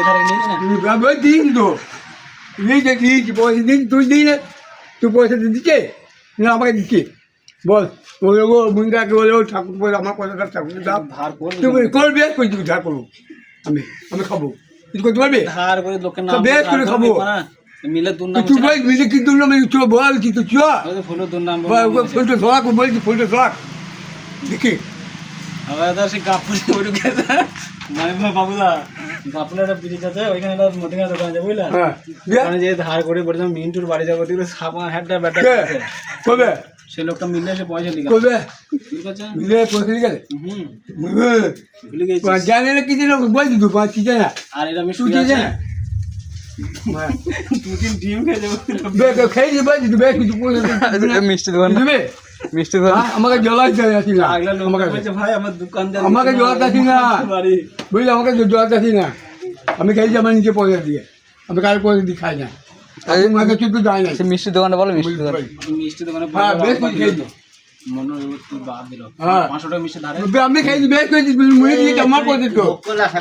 ধারে নিয়েছি না ওই দিন তো দিয়েছি পয়সা দিন তুই দিই না তুই পয়সা দিচ্ছে না আমাকে দিচ্ছি বল বলে গো মুন্ডাকে বলে ও ঠাকুর বলে আমার পয়সাটা ঠাকুর দাও ধার করবি তুমি করবে কই তুমি ধার করবো আমি আমি খাবো কিছু করতে পারবে ধার করে লোকের নাম তো বেশ করে খাবো। মিলে দুর্নাম তুই বল মিলে কি তুললো আমি চ বল কি তুই চ ফুলো দুর্নাম ফুলটা ধরাক বলছি ফুলটা ধরাক দেখি আবার তো সে গাপুরে ওই গেছে মানে বাবুদা গাপুরে একটা ব্রিজ আছে ওইখানে একটা মুদিখানা দোকান আছে বুঝলা হ্যাঁ ওখানে যে ধার করে বলেছিলাম মিন্টুর বাড়ি যাবো তুই সাপা হ্যাডটা ব্যাটা কবে সে লোকটা মিললে সে পয়সা লিখা কবে ঠিক আছে মিলে পয়সা নিয়ে গেলে ভুলে গেছি জানে না কিছু লোক বলছি তো পাঁচ কি জানা আর এটা আমি তুই শুয়ে কি আছি জানা দুদিন ডিম খেয়ে যাবো বেকে খেয়ে দিবে তুই বেকে কিছু পয়সা মিষ্টি দোকান দিবে মিষ্টি দোকান আমাকে জলাই চাই আসি না আগলা লোক আমাকে বলছে ভাই আমার দোকানদার আমাকে জল কাছি না বাড়ি বুঝলি আমাকে জল কাছি না আমি খেয়েছি আমার নিজে পয়সা দিয়ে আমি কারো পয়সা দিয়ে খাই না আমাকে চুপ যায় না সে মিষ্টি দোকানটা বলো মিষ্টি দোকান মিষ্টি দোকানে হ্যাঁ বেশ খেয়েছি মনে হয় তুই বাদ দিল হ্যাঁ 500 টাকা মিষ্টি ধারে আমি খেয়েছি বেশ খেয়েছি মুড়ি দিয়ে আমার পয়সা তো